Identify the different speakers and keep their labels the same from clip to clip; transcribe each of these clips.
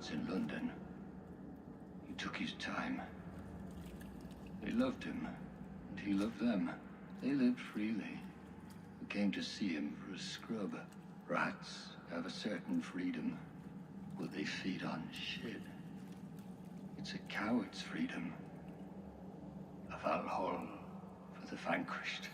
Speaker 1: months in London. He took his time. They loved him, and he loved them. They lived freely. We came to see him for a scrub. Rats have a certain freedom, but they feed on shit. It's a coward's freedom. A Valhalla for the vanquished.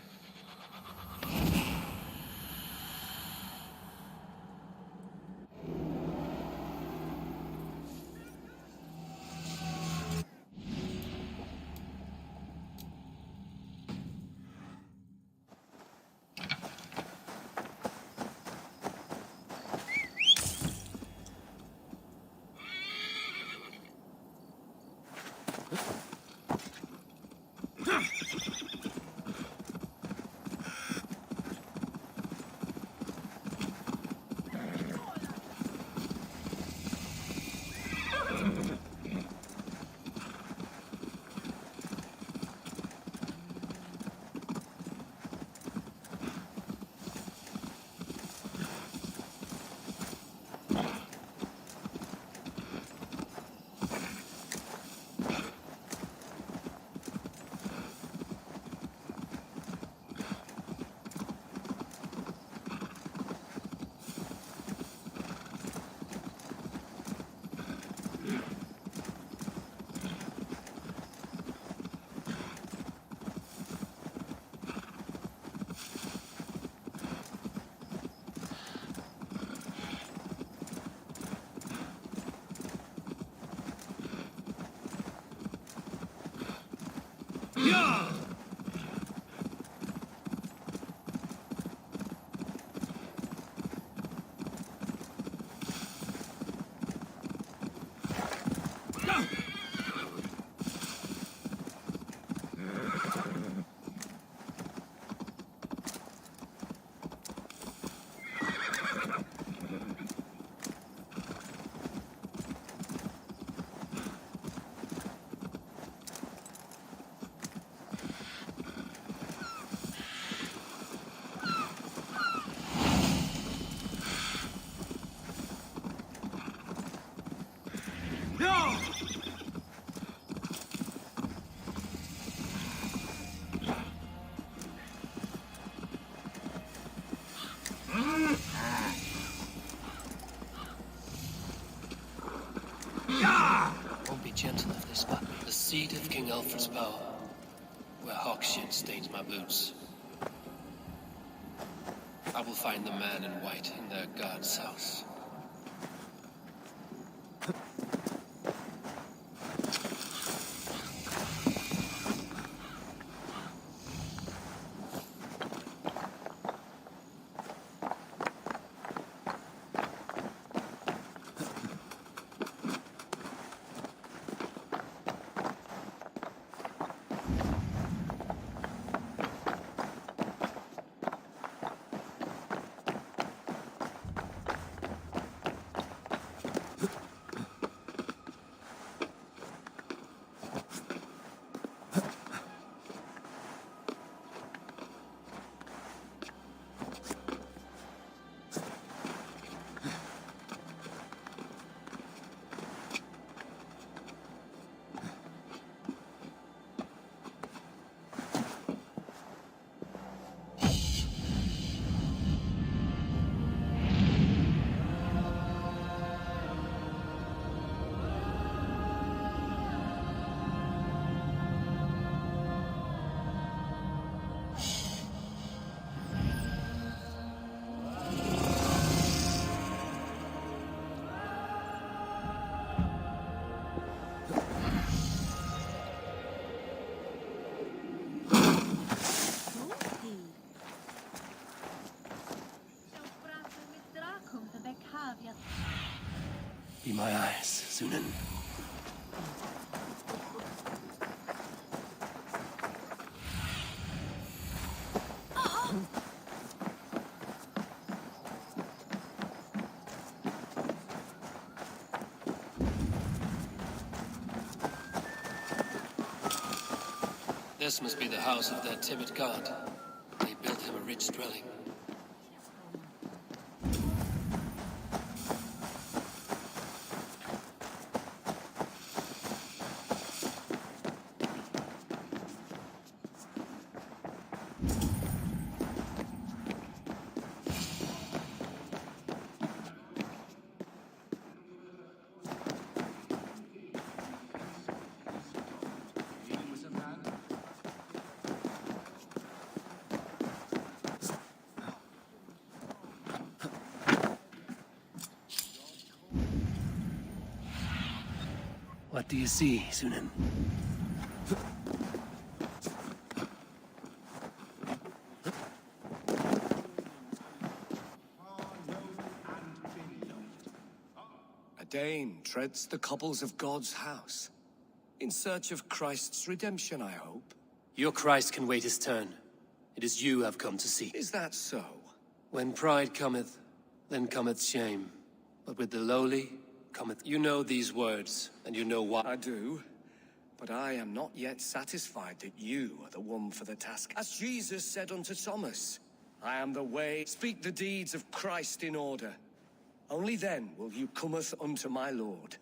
Speaker 2: Won't be gentle if this spot. The seat of King Alfred's power, where hawk shit stains my boots. I will find the man in white in their god's house. Be my eyes, Sunan. This must be the house of that timid god. They built him a rich dwelling. What do you see, Sunan?
Speaker 3: A Dane treads the cobbles of God's house. In search of Christ's redemption, I hope.
Speaker 2: Your Christ can wait his turn. It is you I've come to see.
Speaker 3: Is that so?
Speaker 2: When pride cometh, then cometh shame. But with the lowly cometh... You know these words, and you know why.
Speaker 3: I do. But I am not yet satisfied that you are the one for the task. As Jesus said unto Thomas, I am the way. Speak the deeds of Christ in order. Only then will you cometh unto my Lord.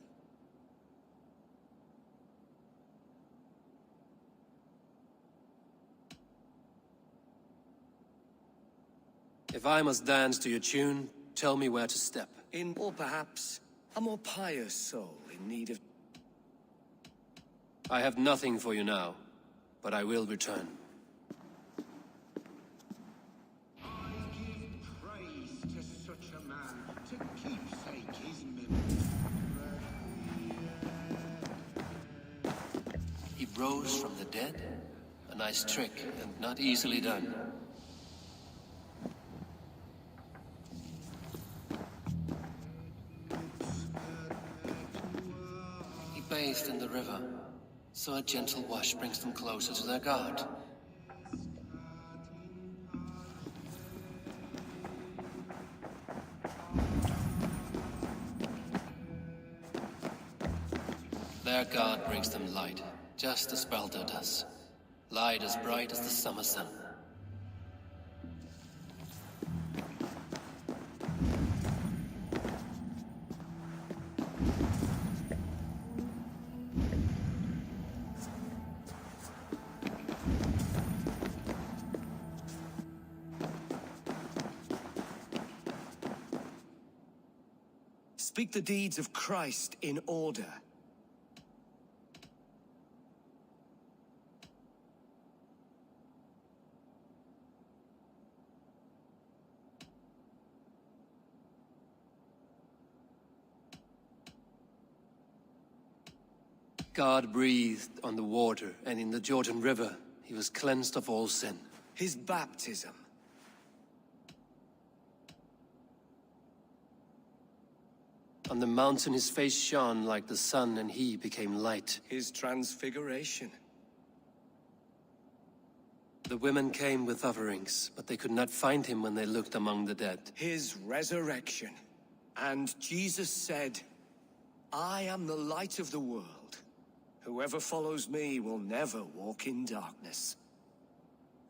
Speaker 2: If I must dance to your tune, tell me where to step.
Speaker 3: In, or perhaps, a more pious soul in need of...
Speaker 2: I have nothing for you now, but I will return.
Speaker 4: I give praise to such a man, to keepsake his memory.
Speaker 2: He rose from the dead? A nice trick, and not easily done. He bathed in the river, so a gentle wash brings them closer to their God. Their God brings them light, just as Baldur does. Light as bright as the summer sun.
Speaker 3: Speak the deeds of Christ in order.
Speaker 2: God breathed on the water, and in the Jordan River, he was cleansed of all sin.
Speaker 3: His baptism.
Speaker 2: On the mountain his face shone like the sun, and he became light.
Speaker 3: His transfiguration.
Speaker 2: The women came with offerings, but they could not find him when they looked among the dead.
Speaker 3: His resurrection. And Jesus said, I am the light of the world. Whoever follows me will never walk in darkness.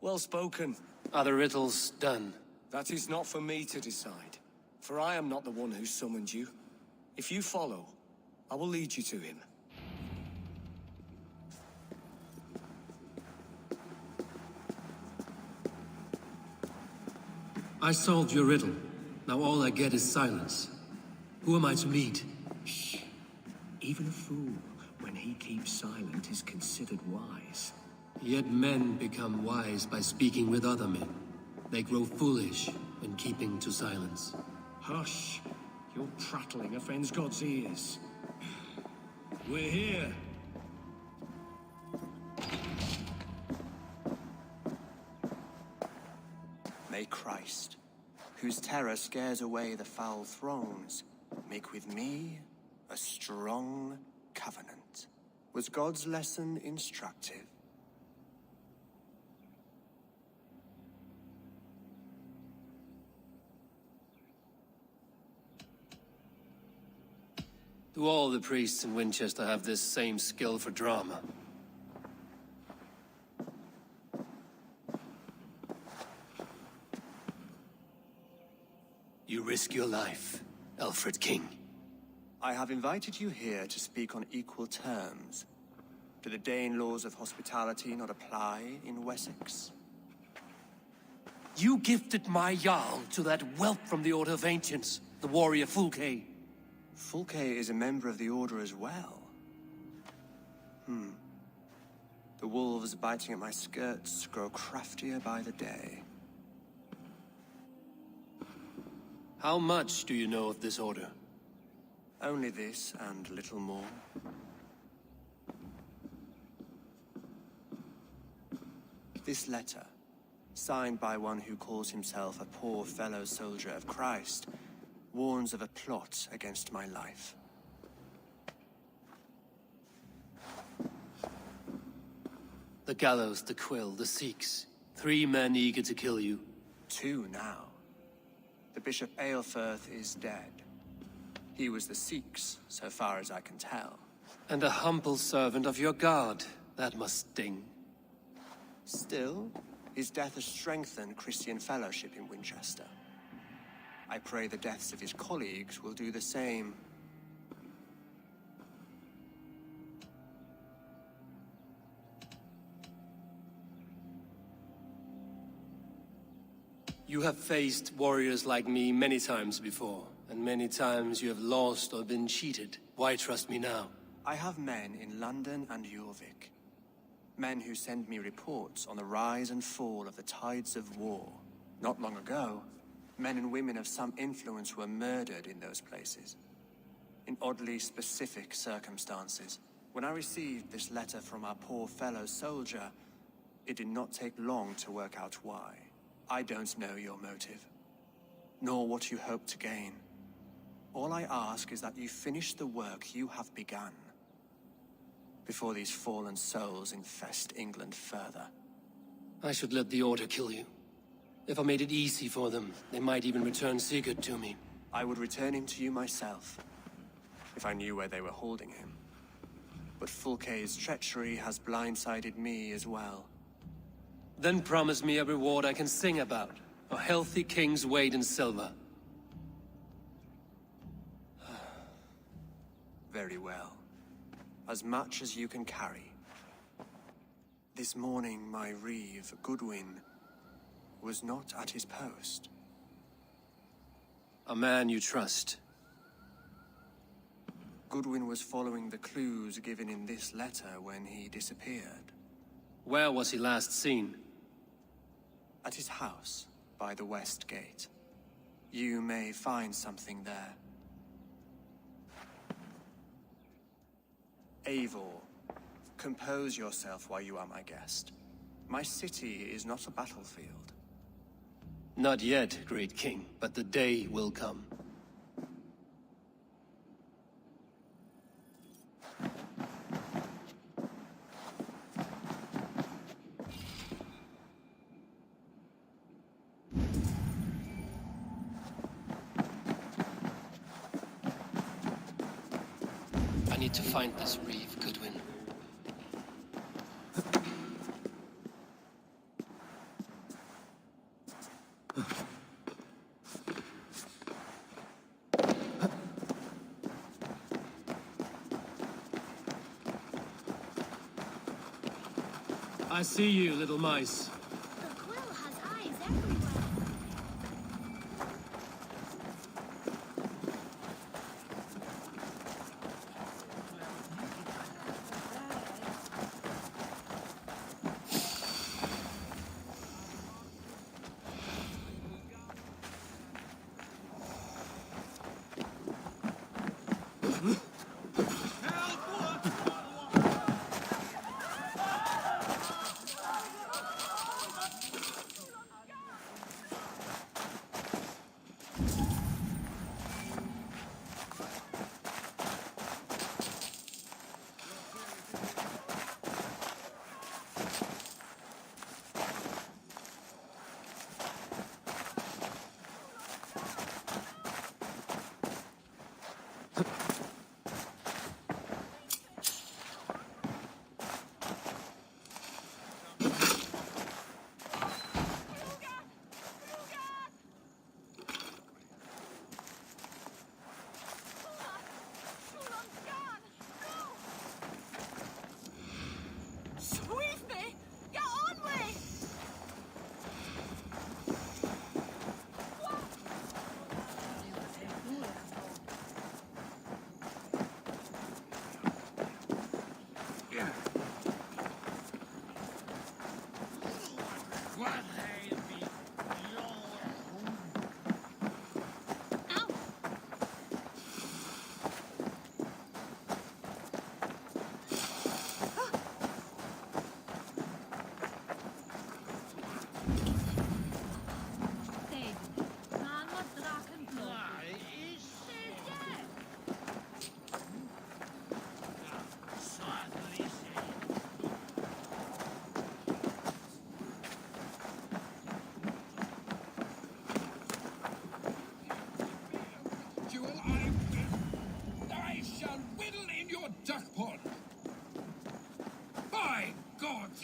Speaker 3: Well spoken.
Speaker 2: Are the riddles done?
Speaker 3: That is not for me to decide, for I am not the one who summoned you. If you follow, I will lead you to him.
Speaker 2: I solved your riddle. Now all I get is silence. Who am I to meet?
Speaker 5: Shh. Even a fool, when he keeps silent, is considered wise.
Speaker 2: Yet men become wise by speaking with other men. They grow foolish when keeping to silence.
Speaker 5: Hush! Your prattling offends God's ears. We're here.
Speaker 6: May Christ, whose terror scares away the foul thrones, make with me a strong covenant. Was God's lesson instructive?
Speaker 2: Do all the priests in Winchester have this same skill for drama? You risk your life, Alfred King.
Speaker 6: I have invited you here to speak on equal terms. Do the Dane laws of hospitality not apply in Wessex?
Speaker 2: You gifted my Jarl to that whelp from the Order of Ancients, the warrior Fulke.
Speaker 6: Fulke is a member of the Order as well. The wolves biting at my skirts grow craftier by the day.
Speaker 2: How much do you know of this order?
Speaker 6: Only this and little more. This letter, signed by one who calls himself a poor fellow soldier of Christ, warns of a plot against my life.
Speaker 2: The gallows, the quill, the Sikhs. 3 men eager to kill you.
Speaker 6: 2 now. The Bishop Aelfirth is dead. He was the Sikhs, so far as I can tell.
Speaker 2: And a humble servant of your god. That must sting.
Speaker 6: Still, his death has strengthened Christian fellowship in Winchester. I pray the deaths of his colleagues will do the same.
Speaker 2: You have faced warriors like me many times before, and many times you have lost or been cheated. Why trust me now?
Speaker 6: I have men in London and Jorvik. Men who send me reports on the rise and fall of the tides of war. Not long ago, men and women of some influence were murdered in those places. In oddly specific circumstances. When I received this letter from our poor fellow soldier, it did not take long to work out why. I don't know your motive, nor what you hope to gain. All I ask is that you finish the work you have begun, before these fallen souls infest England further.
Speaker 2: I should let the Order kill you. If I made it easy for them, they might even return Sigurd to me.
Speaker 6: I would return him to you myself, if I knew where they were holding him. But Fulke's treachery has blindsided me as well.
Speaker 2: Then promise me a reward I can sing about. A healthy king's weight in silver.
Speaker 6: Very well. As much as you can carry. This morning, my reeve, Goodwin, was not at his post.
Speaker 2: A man you trust.
Speaker 6: Goodwin was following the clues given in this letter when he disappeared.
Speaker 2: Where was he last seen?
Speaker 6: At his house, by the West Gate. You may find something there. Eivor, compose yourself while you are my guest. My city is not a battlefield.
Speaker 2: Not yet, great king, but the day will come. I need to find this reeve, Goodwin. I see you, little mice.
Speaker 7: The quill has eyes everywhere.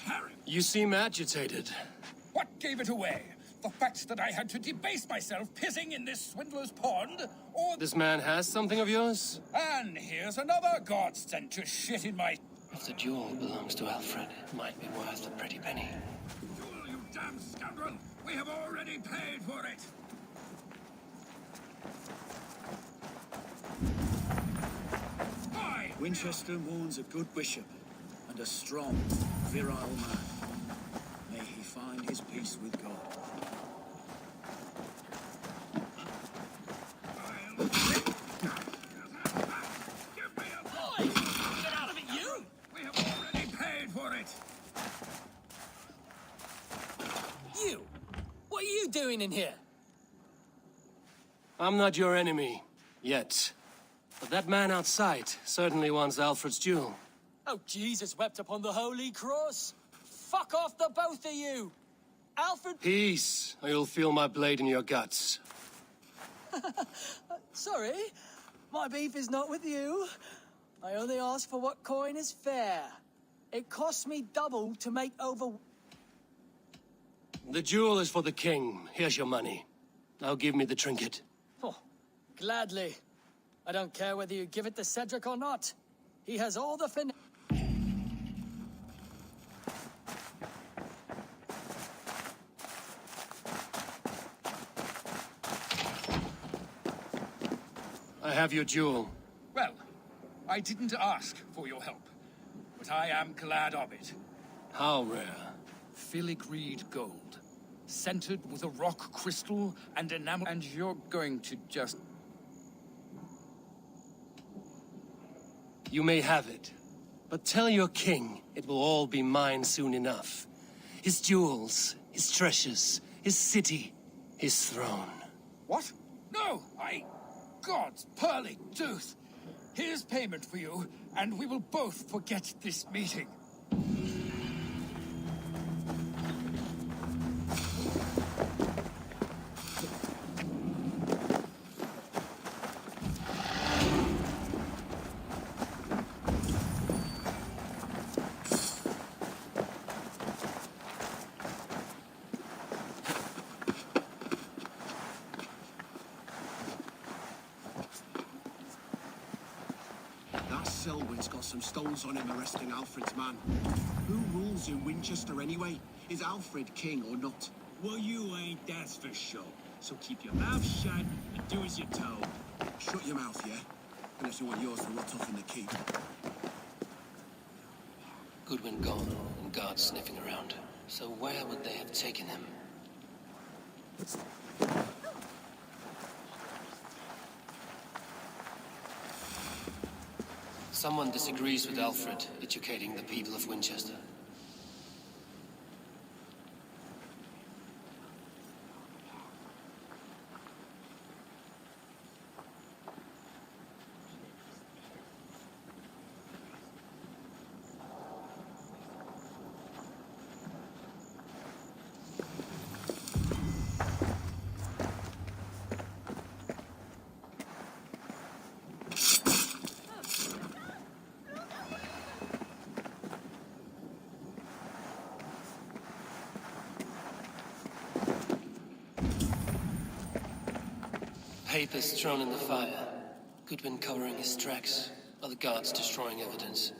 Speaker 8: carry.
Speaker 2: You seem agitated.
Speaker 8: What gave it away? The fact that I had to debase myself pissing in this swindler's pond? Or...
Speaker 2: This man has something of yours?
Speaker 8: And here's another god sent to shit in my...
Speaker 2: If the jewel belongs to Alfred, it might be worth a pretty penny.
Speaker 8: Jewel, you damn scoundrel! We have already paid for it! Why?
Speaker 5: Winchester mourns a good bishop and a strong, virile man. May he find his peace with God.
Speaker 8: Give me a... Boy! Get out of it, you! We have already paid for it!
Speaker 9: You! What are you doing in here?
Speaker 2: I'm not your enemy. Yet. But that man outside certainly wants Alfred's jewel.
Speaker 9: Oh, Jesus wept upon the holy cross! Fuck off, the both of you! Alfred...
Speaker 2: Peace, or you'll feel my blade in your guts.
Speaker 9: Sorry, my beef is not with you. I only ask for what coin is fair. It costs me double to make over...
Speaker 2: The jewel is for the king. Here's your money. Now give me the trinket.
Speaker 9: Oh, gladly. I don't care whether you give it to Cedric or not. He has all the fin...
Speaker 2: I have your jewel.
Speaker 8: Well, I didn't ask for your help, but I am glad of it.
Speaker 2: How rare.
Speaker 8: Filigreed gold, centered with a rock crystal and enamel. And you're going to just...
Speaker 2: You may have it. But tell your king it will all be mine soon enough. His jewels, his treasures, his city, his throne.
Speaker 8: What? No, God's pearly tooth. Here's payment for you, and we will both forget this meeting.
Speaker 10: Selwyn's got some stones on him arresting Alfred's man. Who rules in Winchester anyway? Is Alfred king or not?
Speaker 5: Well, you ain't, that's for sure. So keep your mouth shut and do as you're told.
Speaker 10: Shut your mouth, yeah? Unless you want yours to rot off in the keep.
Speaker 2: Goodwin gone, and guards sniffing around. So where would they have taken him? Someone disagrees with Alfred educating the people of Winchester. Papers thrown in the fire. Goodwin covering his tracks. Other guards destroying evidence.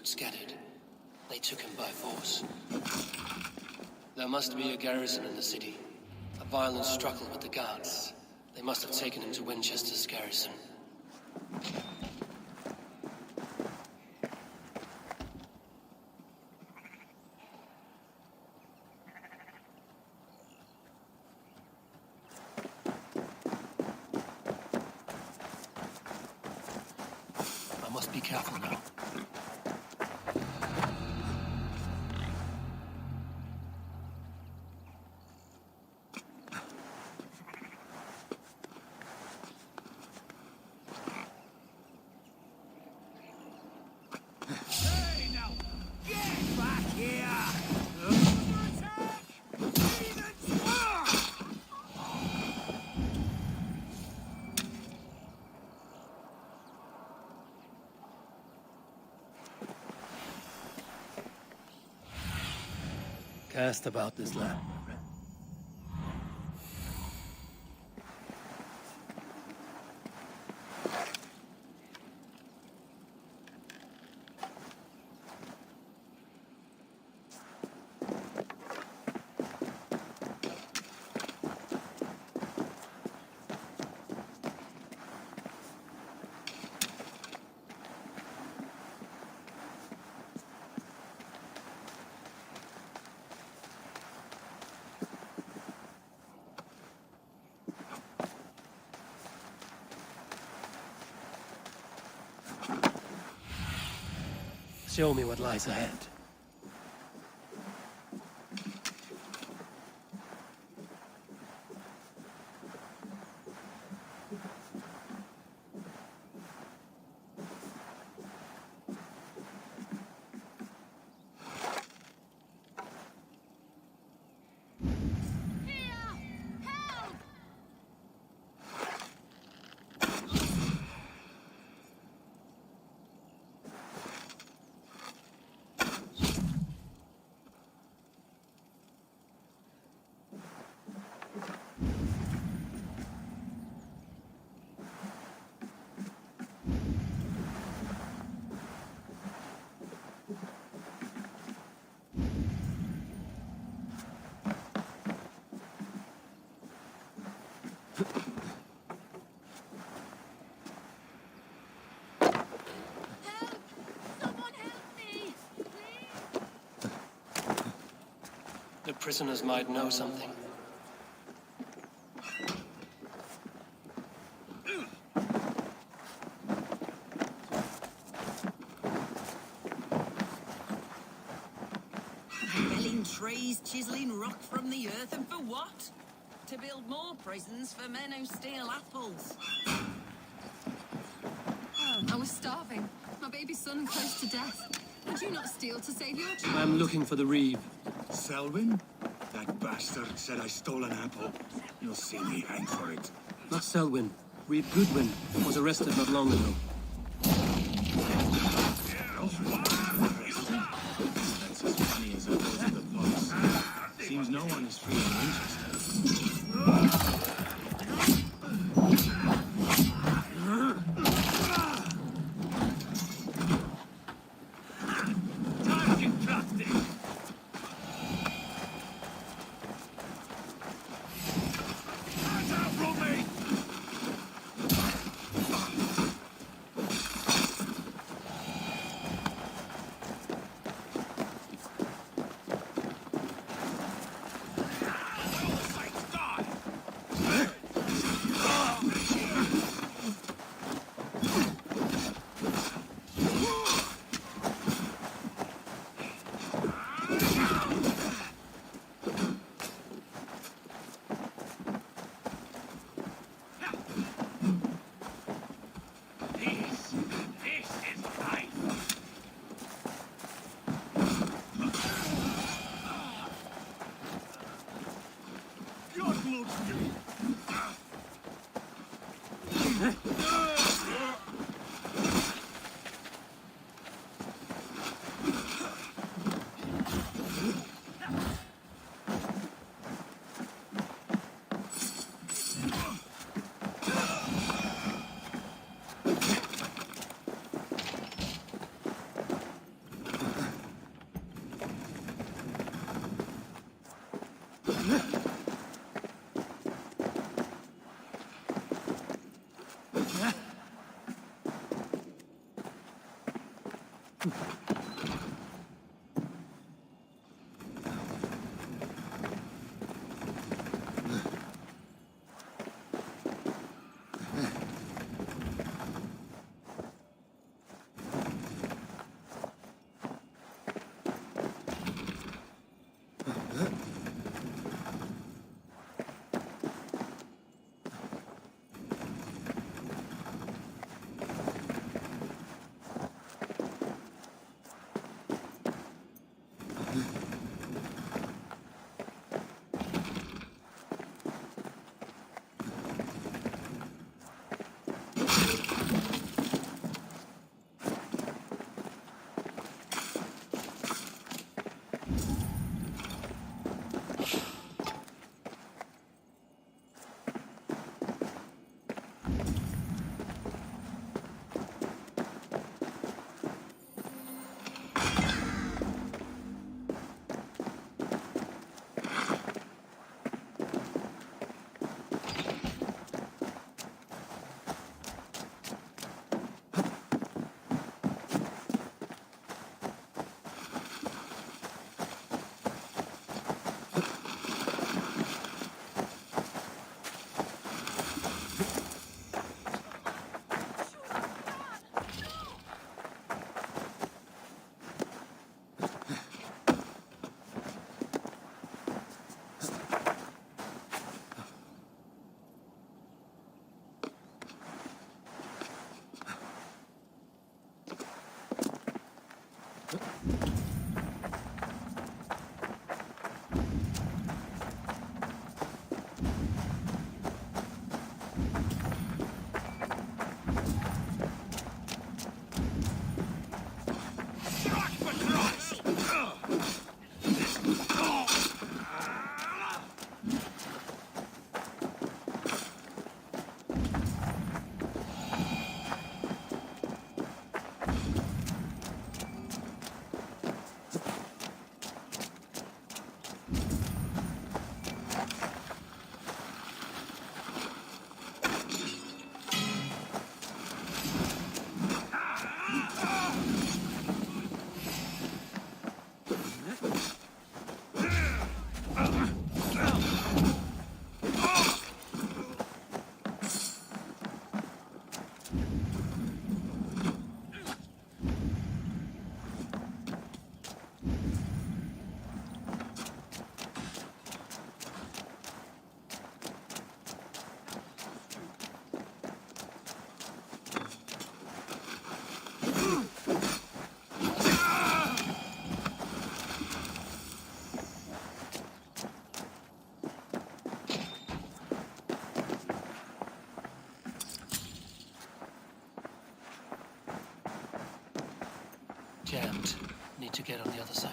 Speaker 2: Scattered. They took him by force. There must be a garrison in the city. A violent struggle with the guards. They must have taken him to Winchester's garrison. must be careful now.
Speaker 8: Hey, now, get back here!
Speaker 2: Cast about this land, my friend. Show me what lies ahead. The prisoners might know something.
Speaker 11: Felling trees, chiseling rock from the earth, and for what? To build more prisons for men who steal apples.
Speaker 12: I was starving. My baby son close to death. Would you not steal to save your child?
Speaker 2: I'm looking for the Reeve.
Speaker 10: Selwyn? That bastard said I stole an apple. You'll see me hang for it.
Speaker 2: Not Selwyn. Reeve Goodwin was arrested not long ago.
Speaker 10: That's as funny as it goes to the boss. Seems no one is free in Winchester.
Speaker 2: Jammed. Need to get on the other side.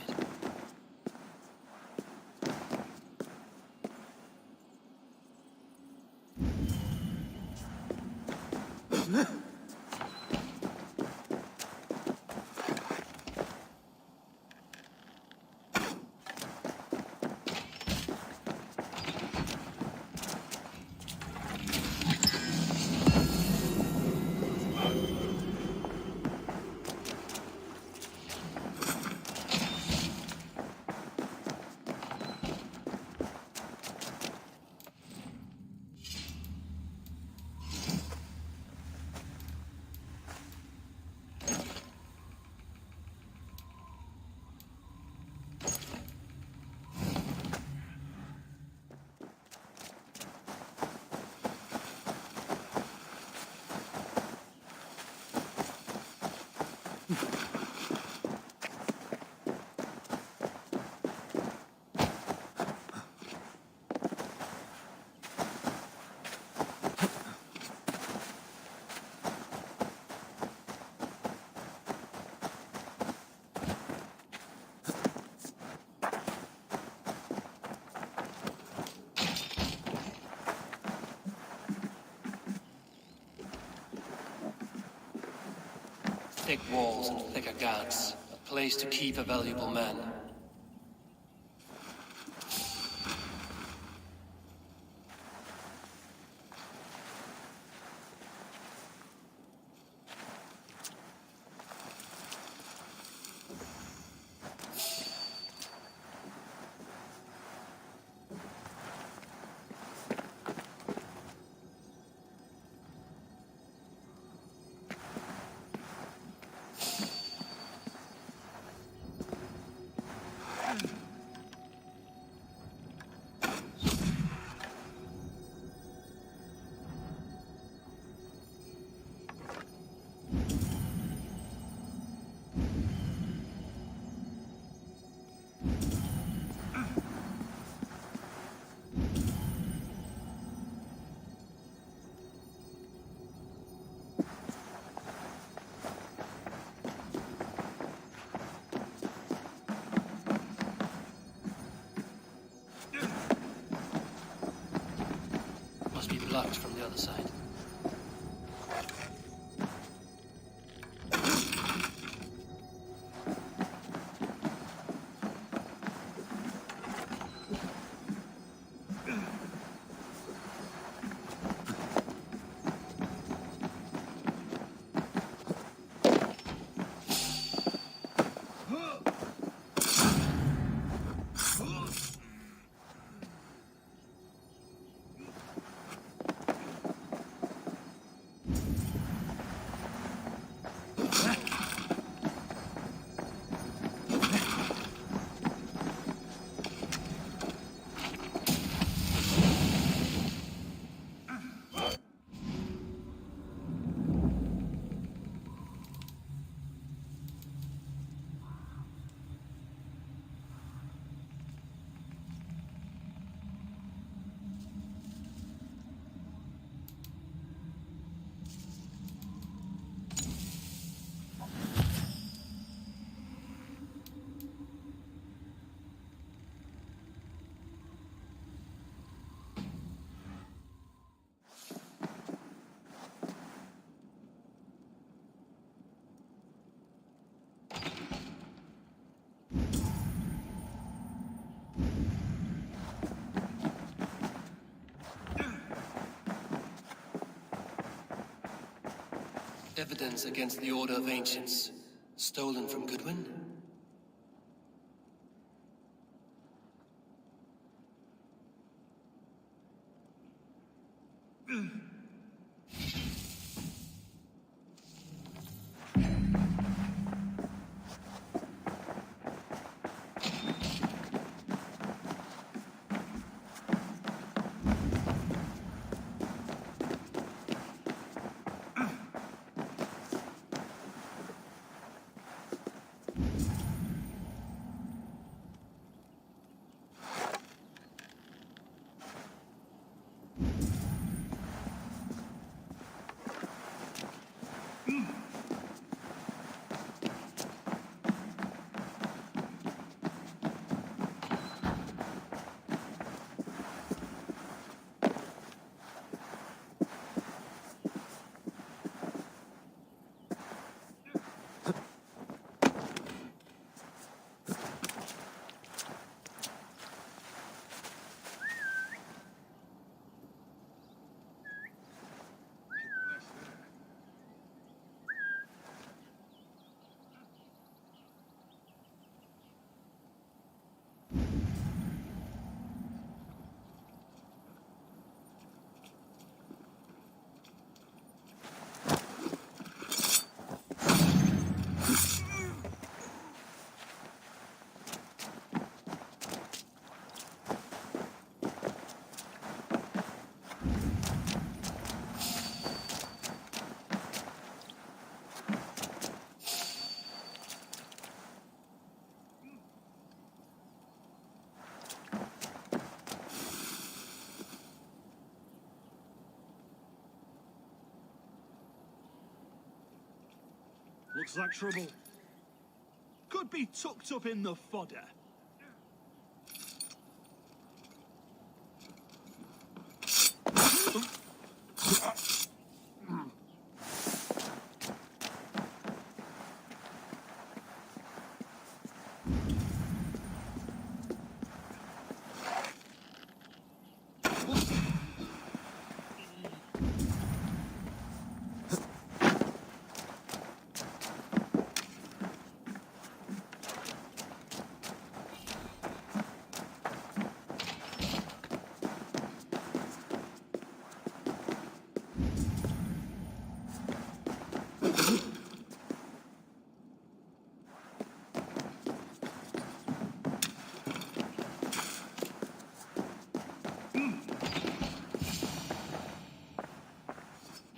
Speaker 2: Thick walls and thicker guards. A place to keep a valuable man. Must be blocked from the other side. Evidence against the Order of Ancients. Stolen from Goodwin?
Speaker 5: Looks like trouble. Could be tucked up in the fodder.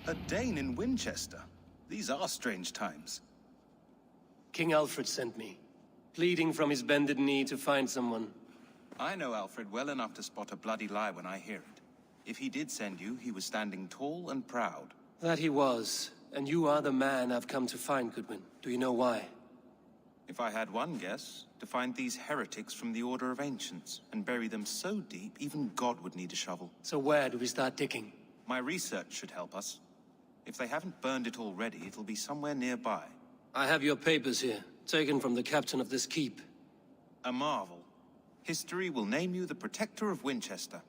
Speaker 13: A Dane in Winchester. These are strange times.
Speaker 2: King Alfred sent me, pleading from his bended knee to find someone.
Speaker 13: I know Alfred well enough to spot a bloody lie when I hear it. If he did send you, he was standing tall and proud.
Speaker 2: That he was, and you are the man I've come to find, Goodwin. Do you know why?
Speaker 13: If I had one guess, to find these heretics from the Order of Ancients, and bury them so deep, even God would need a shovel.
Speaker 2: So where do we start digging?
Speaker 13: My research should help us. If they haven't burned it already, it'll be somewhere nearby.
Speaker 2: I have your papers here, taken from the captain of this keep.
Speaker 13: A marvel. History will name you the Protector of Winchester.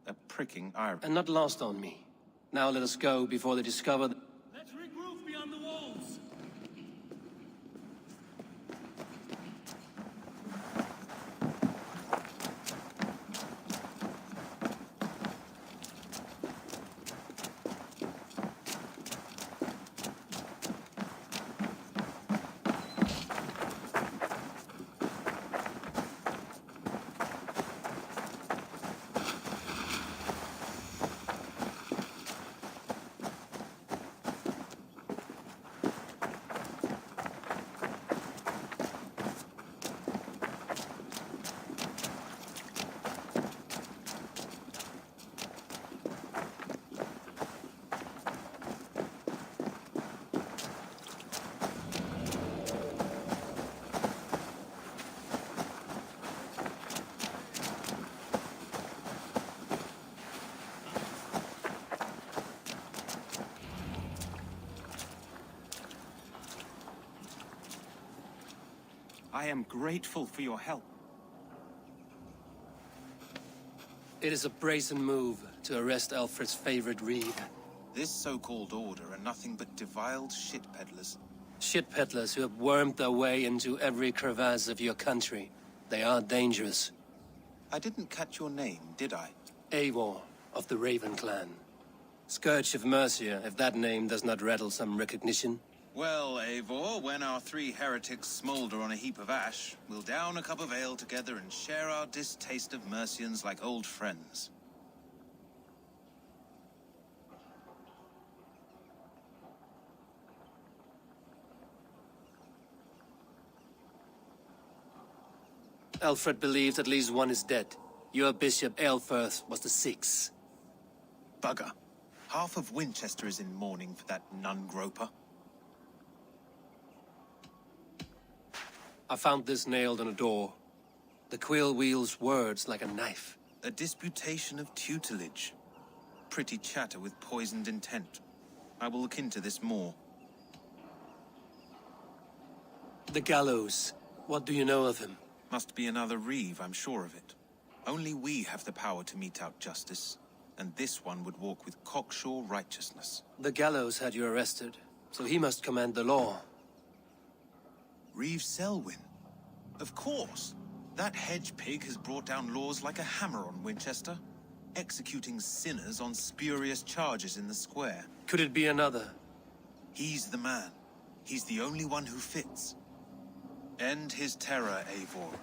Speaker 13: A pricking irony.
Speaker 2: And not lost on me. Now let us go before they discover...
Speaker 5: Let's regroup beyond the walls.
Speaker 13: I am grateful for your help.
Speaker 2: It is a brazen move to arrest Alfred's favorite reeve.
Speaker 13: This so-called order are nothing but defiled shit peddlers.
Speaker 2: Shit peddlers who have wormed their way into every crevasse of your country. They are dangerous.
Speaker 13: I didn't catch your name, did I?
Speaker 2: Eivor, of the Raven clan. Scourge of Mercia, if that name does not rattle some recognition.
Speaker 13: Well, Eivor, when our 3 heretics smolder on a heap of ash, we'll down a cup of ale together and share our distaste of Mercians like old friends.
Speaker 2: Alfred believes at least one is dead. Your Bishop Aelfirth was the 6th.
Speaker 13: Bugger. Half of Winchester is in mourning for that nun-groper.
Speaker 2: I found this nailed on a door. The quill wields words like a knife.
Speaker 13: A disputation of tutelage. Pretty chatter with poisoned intent. I will look into this more.
Speaker 2: The gallows. What do you know of him?
Speaker 13: Must be another Reeve, I'm sure of it. Only we have the power to mete out justice, and this one would walk with cocksure righteousness.
Speaker 2: The gallows had you arrested, so he must command the law.
Speaker 13: Reeve Selwyn? Of course! That hedge pig has brought down laws like a hammer on Winchester, executing sinners on spurious charges in the square.
Speaker 2: Could it be another?
Speaker 13: He's the man. He's the only one who fits. End his terror, Eivor.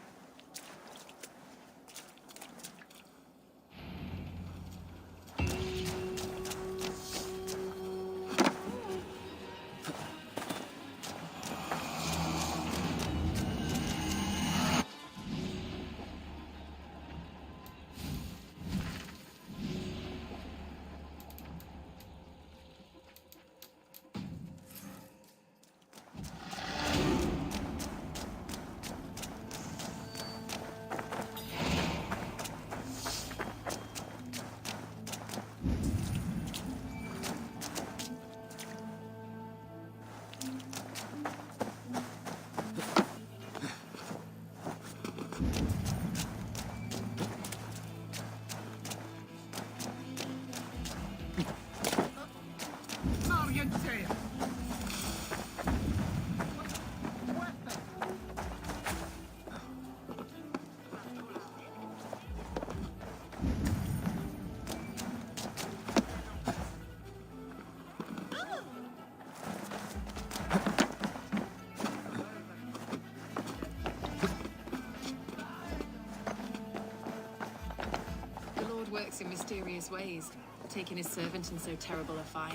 Speaker 12: Works in mysterious ways, taking his servant in so terrible a fire.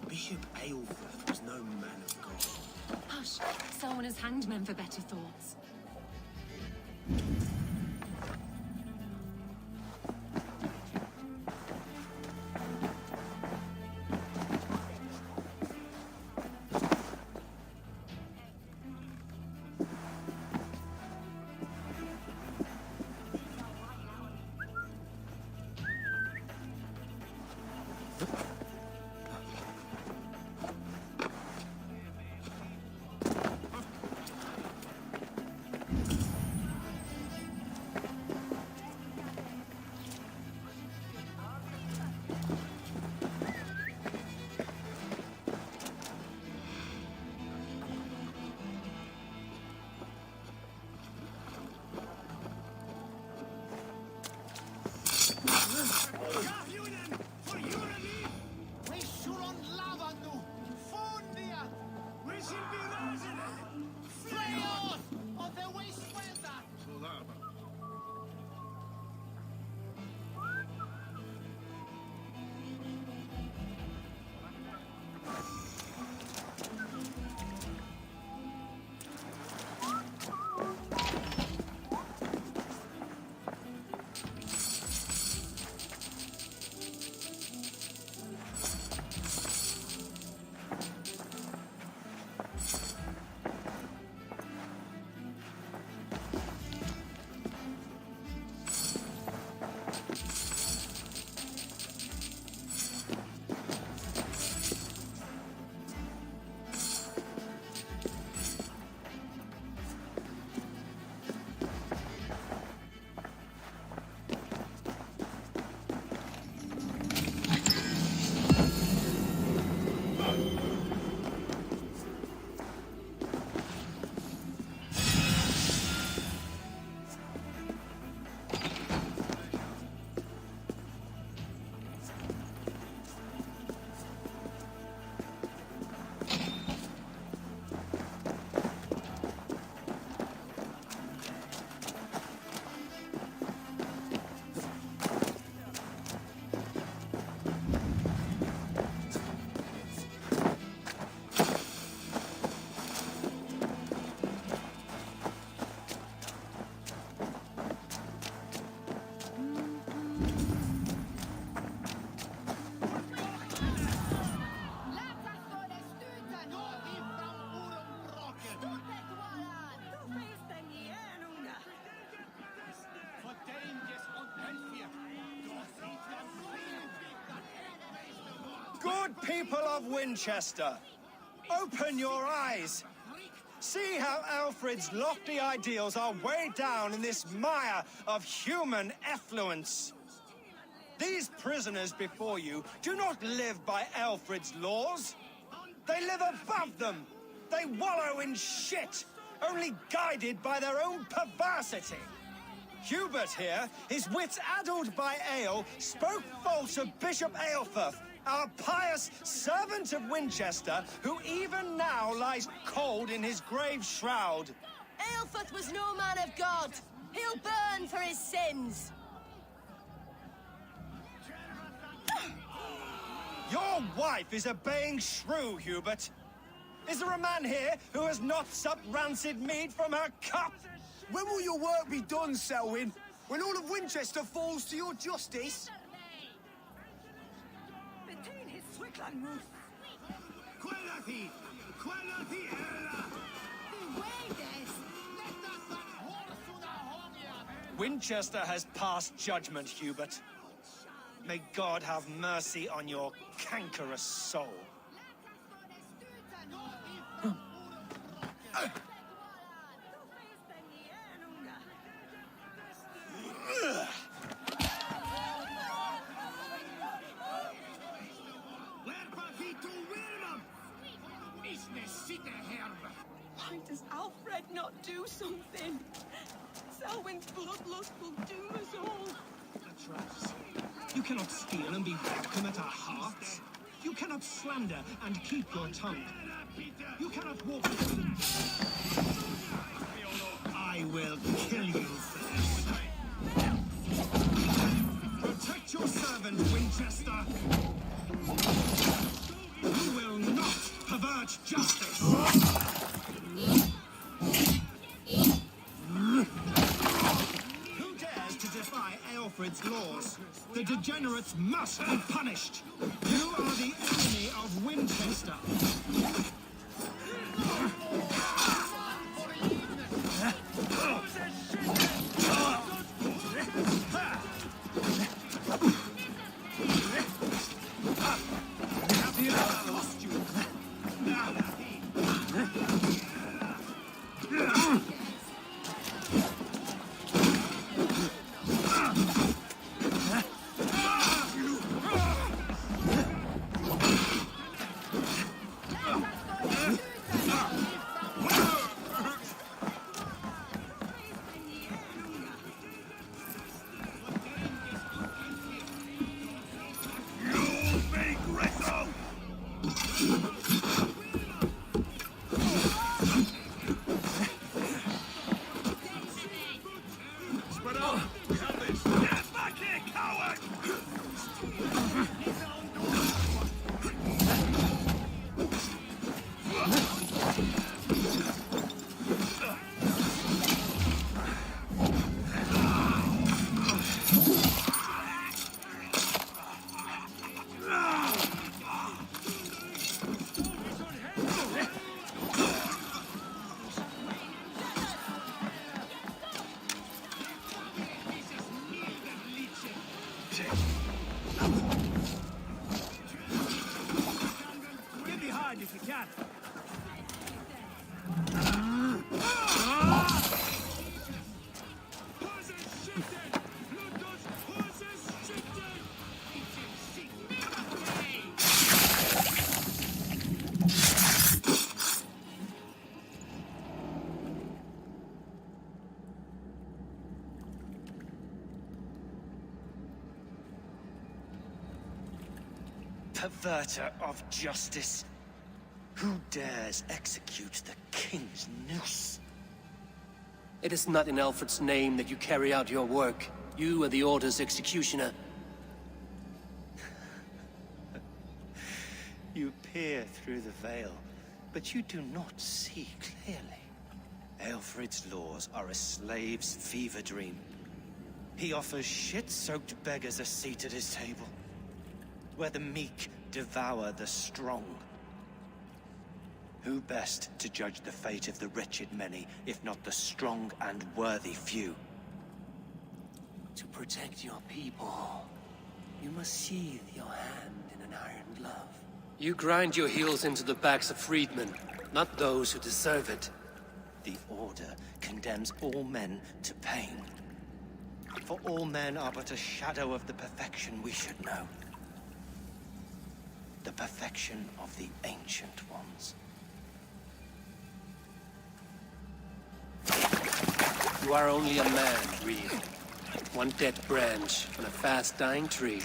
Speaker 10: Bishop Aelfirth was no man of God.
Speaker 12: Hush! Someone has hanged men for better thoughts.
Speaker 14: Good people of Winchester, open your eyes. See how Alfred's lofty ideals are weighed down in this mire of human effluence. These prisoners before you do not live by Alfred's laws. They live above them. They wallow in shit, only guided by their own perversity. Hubert here, his wits addled by ale, spoke false of Bishop Aelfirth, our pious servant of Winchester, who even now lies cold in his grave shroud.
Speaker 15: Aelfirth was no man of God. He'll burn for his sins.
Speaker 14: Your wife is a baying shrew, Hubert. Is there a man here who has not supped rancid mead from her cup?
Speaker 16: When will your work be done, Selwyn? When all of Winchester falls to your justice?
Speaker 14: Winchester has passed judgment, Hubert. May God have mercy on your cankerous soul.
Speaker 17: Why does Alfred not do something? Selwyn's bloodlust will doom us all.
Speaker 10: Atreus, you cannot steal and be welcome at our hearts. You cannot slander and keep your tongue. You cannot walk between... I will kill you first. Protect your servant, Winchester. You will not pervert justice. Who dares to defy Aelfred's laws? The degenerates must be punished. You are the enemy of Winchester.
Speaker 16: Get behind if you can.
Speaker 14: Perverter of justice. Who dares execute the king's noose?
Speaker 2: It is not in Alfred's name that you carry out your work. You are the Order's executioner.
Speaker 14: You peer through the veil, but you do not see clearly. Alfred's laws are a slave's fever dream. He offers shit-soaked beggars a seat at his table, where the meek devour the strong. Who best to judge the fate of the wretched many, if not the strong and worthy few?
Speaker 2: To protect your people, you must sheathe your hand in an iron glove. You grind your heels into the backs of freedmen, not those who deserve it.
Speaker 18: The Order condemns all men to pain. For all men are but a shadow of the perfection we should know. The perfection of the Ancient Ones.
Speaker 2: You are only a man, Reed. One dead branch on a fast-dying tree.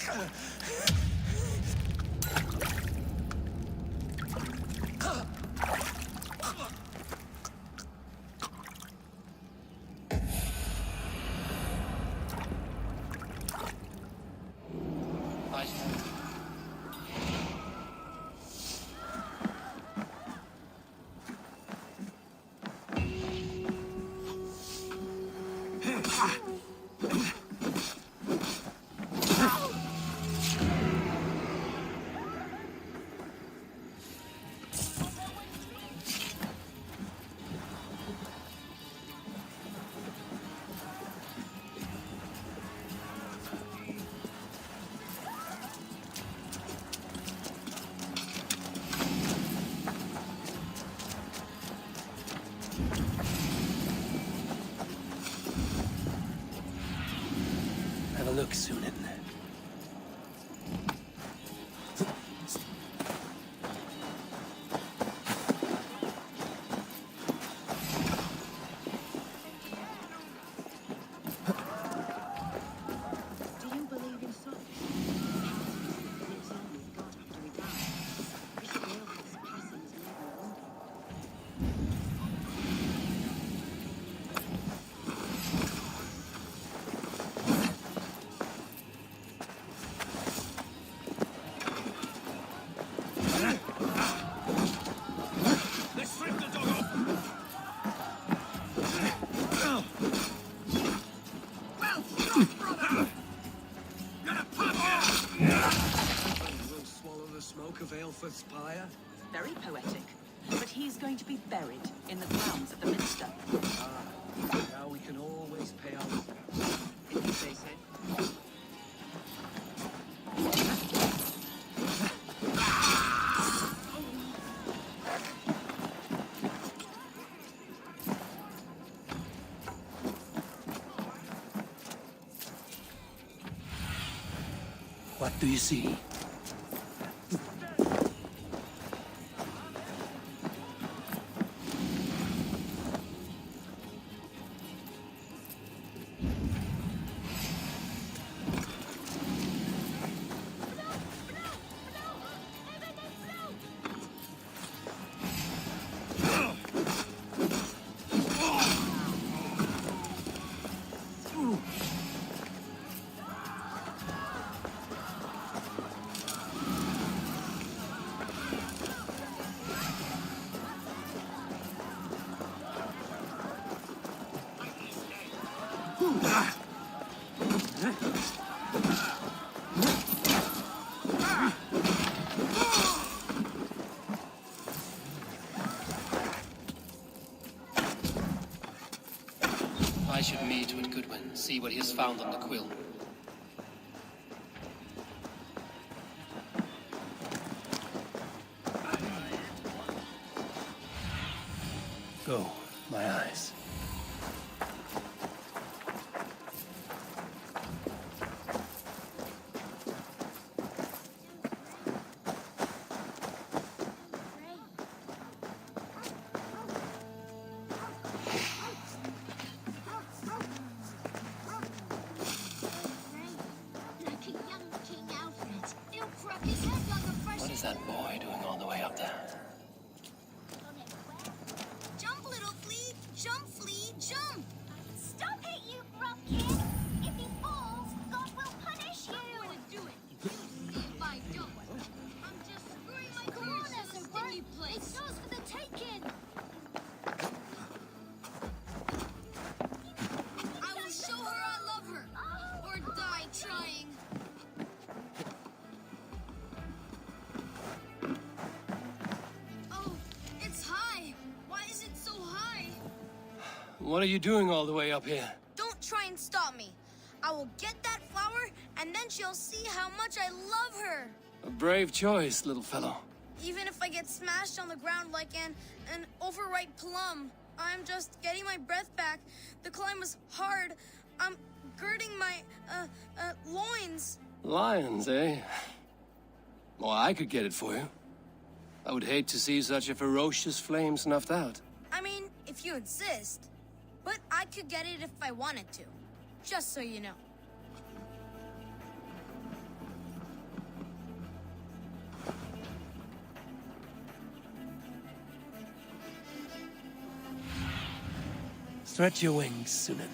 Speaker 2: Have a look, Sunan.
Speaker 11: Very poetic. But he's going to be buried in the grounds of the minster.
Speaker 3: Now we can always pay our...
Speaker 11: If you say so.
Speaker 2: What do you see? I should meet with Goodwin, see what he has found on the quill. Go, my eyes. What is that boy doing all the way up there?
Speaker 7: Jump, little flea! Jump, flea, jump! Stop it, you gruff kid! If he falls, God will punish you! I'm going to do it! If I don't, I'm just screwing my career so stingy place! It's yours for the taking! I will show her I love her! Or die trying! Oh, it's high! Why is it so high?
Speaker 2: What are you doing all the way up here?
Speaker 7: Don't try and stop me. I will get that flower, and then she'll see how much I love her.
Speaker 2: A brave choice, little fellow.
Speaker 7: Even if I get smashed on the ground like an overripe plum, I'm just getting my breath back. The climb was hard. I'm girding my, loins.
Speaker 2: Lions, eh? Well, I could get it for you. I would hate to see such a ferocious flame snuffed out.
Speaker 7: I mean, if you insist. But I could get it if I wanted to. Just so you know.
Speaker 2: Stretch your wings, Sunan.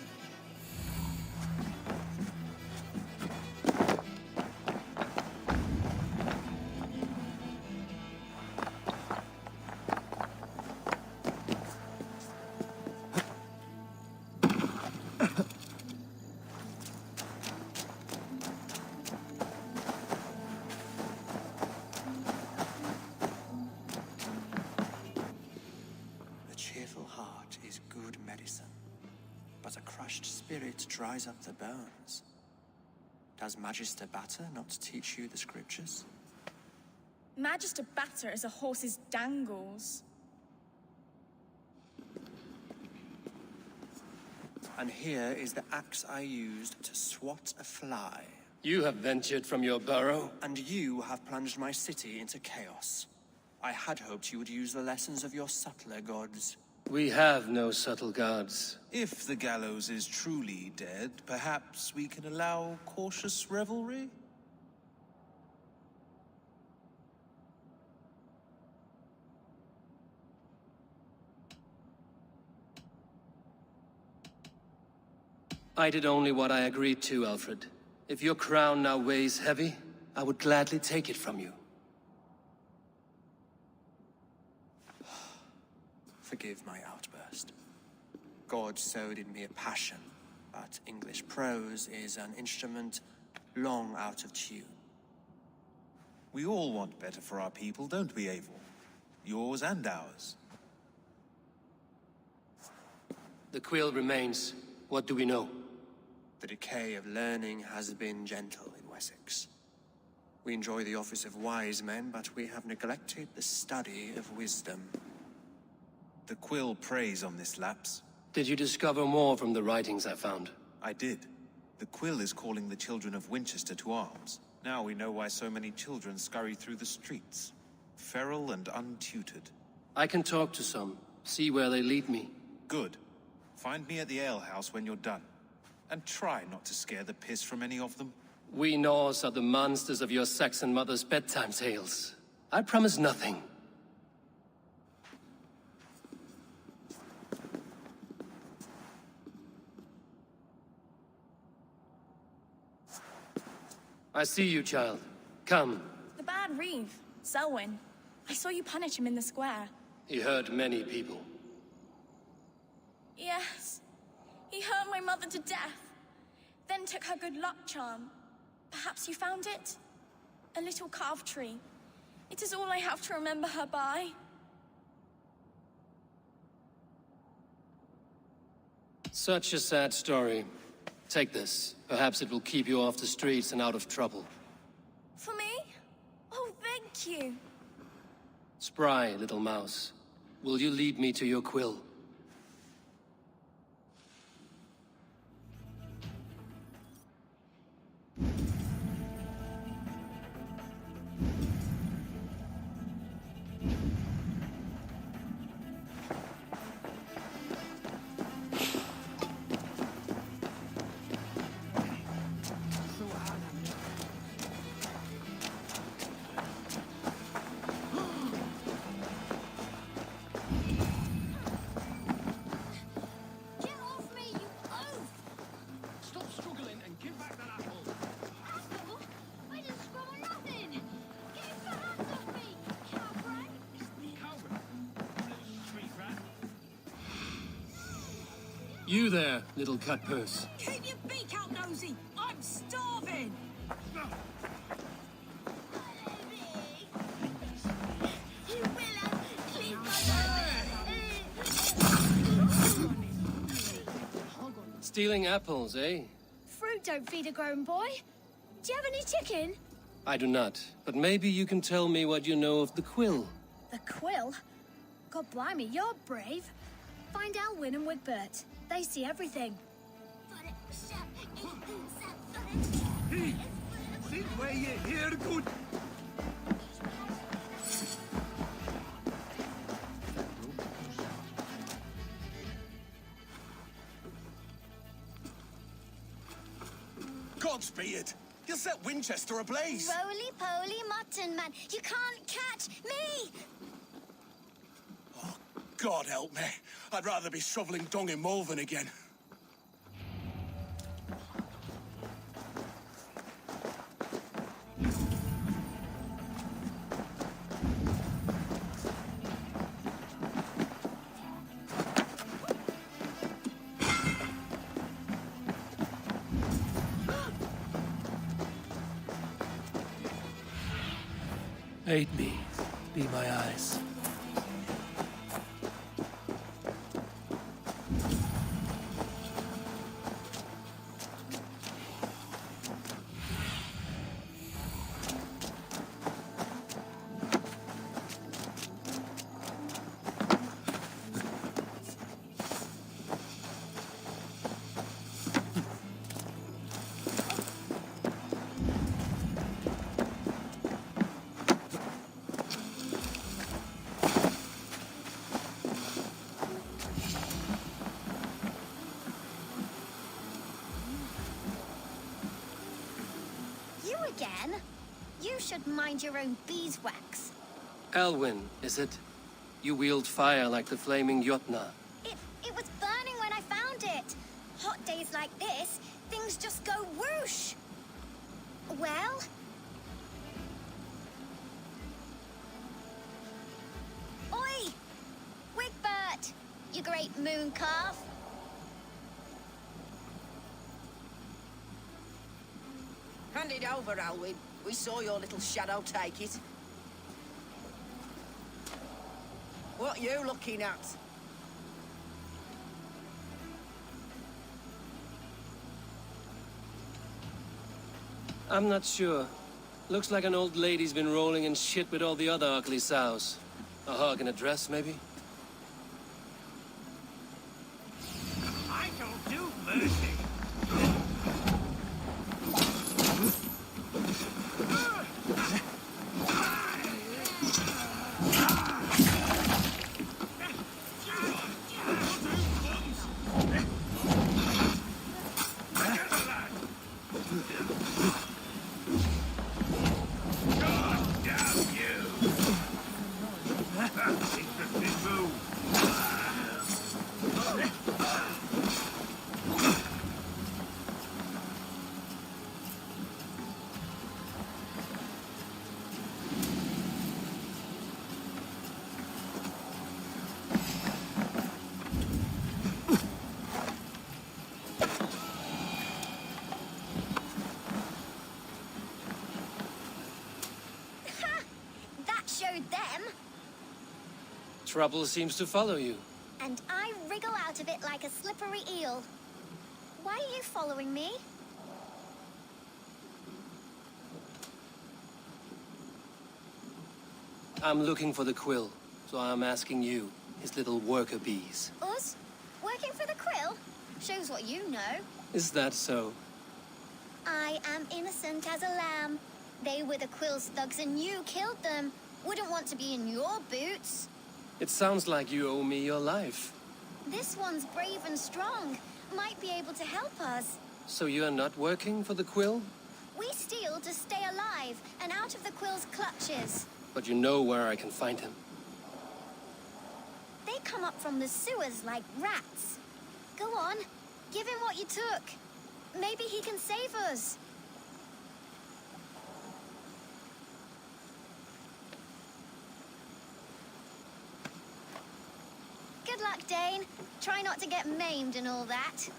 Speaker 6: A cheerful heart is good medicine, but a crushed spirit dries up the bones. Does Magister Batter not teach you the scriptures?
Speaker 19: Magister Batter is a horse's dangles.
Speaker 6: And here is the axe I used to swat a fly.
Speaker 2: You have ventured from your burrow.
Speaker 6: And you have plunged my city into chaos. I had hoped you would use the lessons of your subtler gods.
Speaker 2: We have no subtle gods.
Speaker 13: If the gallows is truly dead, perhaps we can allow cautious revelry?
Speaker 2: I did only what I agreed to, Alfred. If your crown now weighs heavy, I would gladly take it from you.
Speaker 6: Forgive my outburst. God sowed in me a passion, but English prose is an instrument long out of tune.
Speaker 13: We all want better for our people, don't we, Eivor? Yours and ours.
Speaker 2: The quill remains. What do we know?
Speaker 6: The decay of learning has been gentle in Wessex. We enjoy the office of wise men, but we have neglected the study of wisdom.
Speaker 13: The quill preys on this lapse.
Speaker 2: Did you discover more from the writings I found?
Speaker 13: I did. The quill is calling the children of Winchester to arms. Now we know why so many children scurry through the streets. Feral and untutored.
Speaker 2: I can talk to some, see where they lead me.
Speaker 13: Good. Find me at the alehouse when you're done. And try not to scare the piss from any of them.
Speaker 2: We Norse are the monsters of your Saxon mother's bedtime tales. I promise nothing. I see you, child. Come.
Speaker 19: The bad Reeve, Selwyn. I saw you punish him in the square.
Speaker 2: He hurt many people.
Speaker 19: Yes. He hurt my mother to death. Then took her good luck charm. Perhaps you found it? A little carved tree. It is all I have to remember her by.
Speaker 2: Such a sad story. Take this. Perhaps it will keep you off the streets and out of trouble.
Speaker 19: For me? Oh, thank you.
Speaker 2: Spry, little mouse. Will you lead me to your quill? You there, little cut purse.
Speaker 11: Keep your beak out, nosy! I'm starving!
Speaker 2: Stealing apples, eh?
Speaker 20: Fruit don't feed a grown boy. Do you have any chicken?
Speaker 2: I do not, but maybe you can tell me what you know of the quill.
Speaker 20: The quill? God blimey, you're brave. Find Elwyn and Wigbert. They see everything.
Speaker 16: Hey, sit where you hear good.
Speaker 3: Godspeed! You'll set Winchester ablaze!
Speaker 7: Roly-poly mutton man, you can't catch me!
Speaker 3: Oh, God help me. I'd rather be shoveling dung in Malvern again.
Speaker 2: Aid me. Be my eyes.
Speaker 7: You again? You should mind your own beeswax.
Speaker 2: Elwyn, is it? You wield fire like the flaming Jotnar.
Speaker 7: It was burning when I found it. Hot days like this, things just go whoosh. Well? Oi! Wigbert! You great moon calf.
Speaker 11: Hand it over, Alwyn. We saw your little shadow take it. What you looking at?
Speaker 2: I'm not sure. Looks like an old lady's been rolling in shit with all the other ugly sows. A hug and a dress, maybe?
Speaker 10: I don't do mercy.
Speaker 2: Trouble seems to follow you.
Speaker 7: And I wriggle out of it like a slippery eel. Why are you following me?
Speaker 2: I'm looking for the quill, so I'm asking you, his little worker bees.
Speaker 7: Us? Working for the quill? Shows what you know.
Speaker 2: Is that so?
Speaker 7: I am innocent as a lamb. They were the quill's thugs and you killed them. Wouldn't want to be in your boots.
Speaker 2: It sounds like you owe me your life.
Speaker 7: This one's brave and strong. Might be able to help us.
Speaker 2: So you are not working for the quill?
Speaker 7: We steal to stay alive and out of the quill's clutches.
Speaker 2: But you know where I can find him.
Speaker 7: They come up from the sewers like rats. Go on, give him what you took. Maybe he can save us. Good luck, Dane. Try not to get maimed and all that.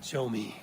Speaker 2: Show me.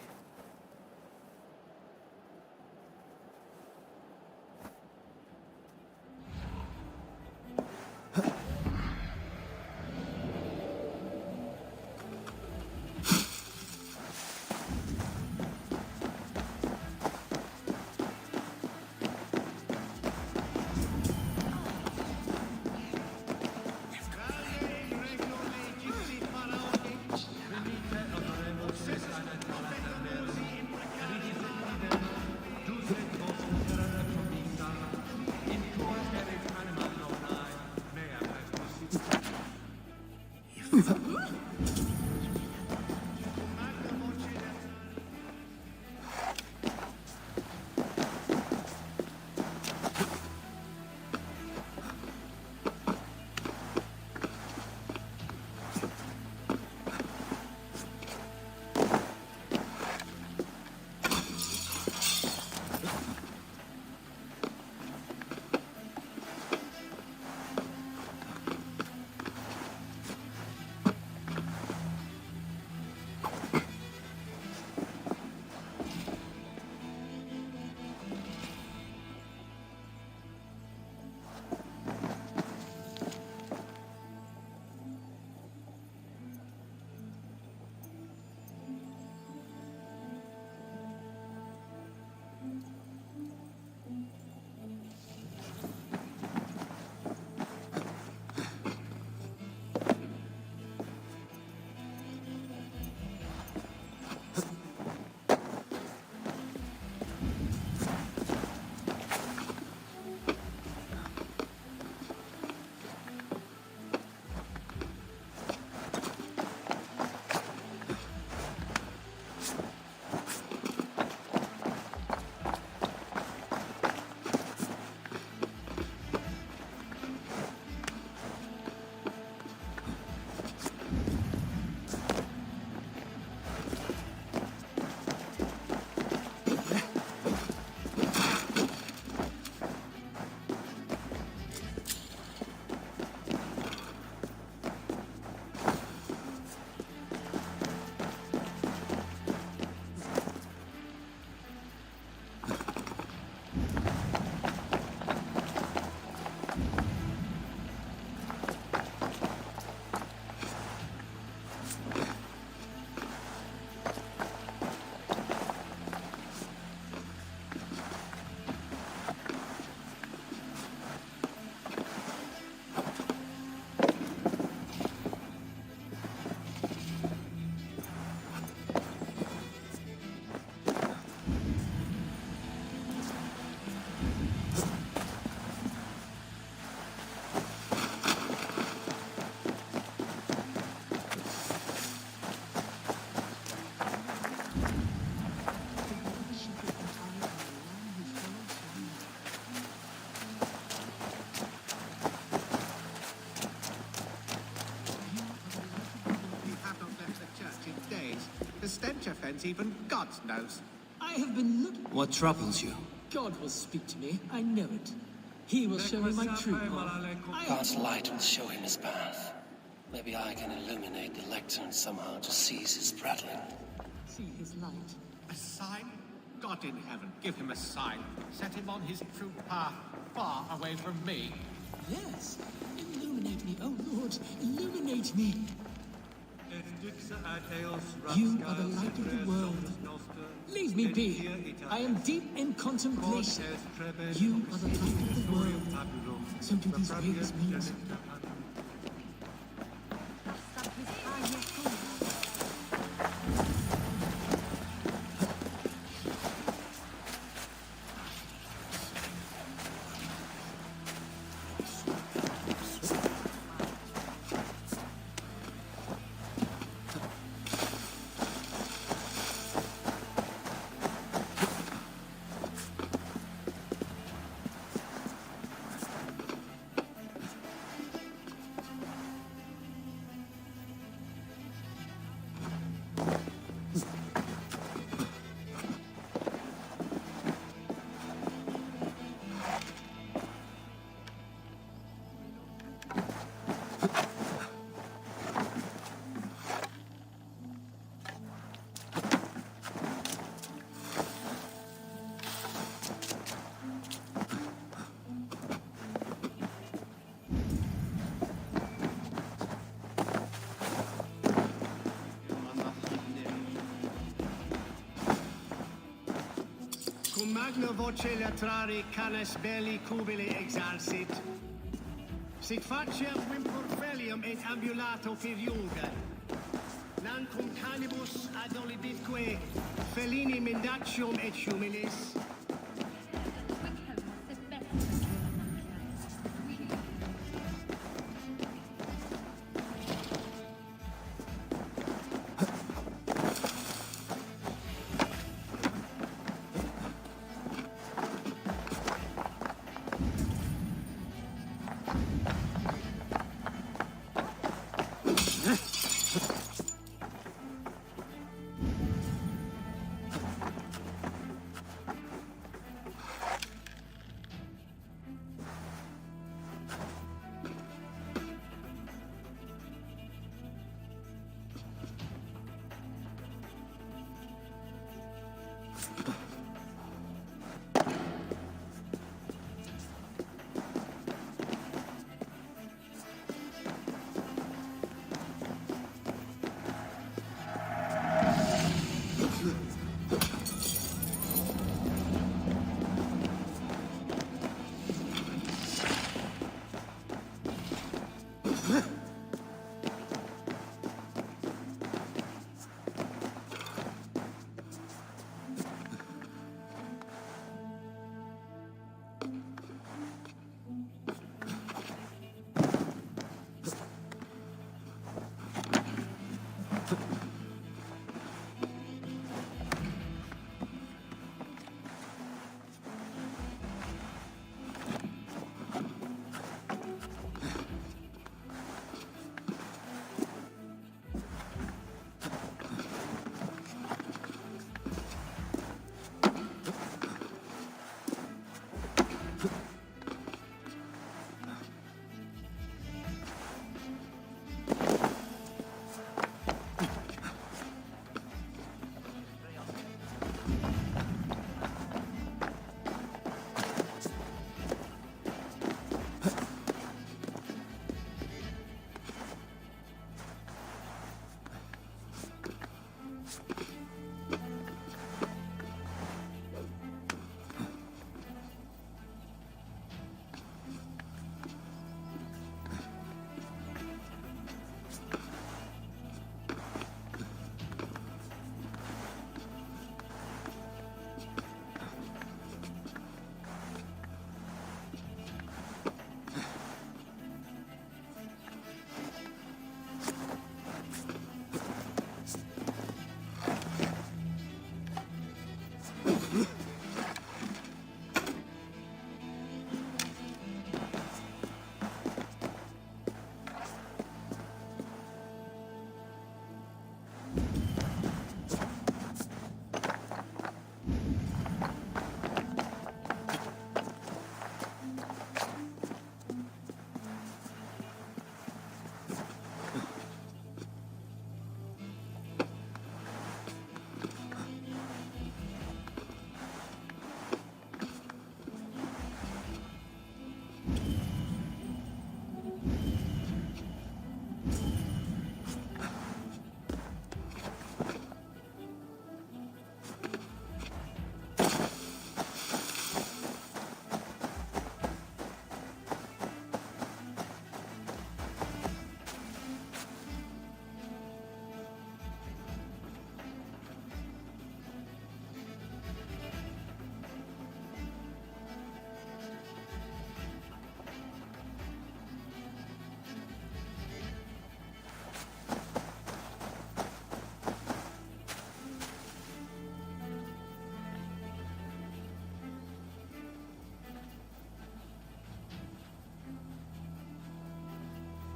Speaker 10: The stench offense, even God knows.
Speaker 9: I have been looking.
Speaker 2: What troubles you?
Speaker 9: God will speak to me. I know it. He will show me my true path.
Speaker 2: God's light will show him his path. Maybe I can illuminate the lectern somehow to seize his prattling.
Speaker 9: See his light.
Speaker 10: A sign? God in heaven, give him a sign. Set him on his true path, far away from me.
Speaker 9: Yes. Illuminate me, oh Lord. Illuminate me. You are the light of the world. Leave me be. I am deep in contemplation. You are the light of the world. So do these prayers mean.
Speaker 10: Cum magna voce latrari canes belli cubili exalsit. Sic faciem vimpor felium et ambulato filiuga. Non cum canibus adolibitque felini mendacium et humilis.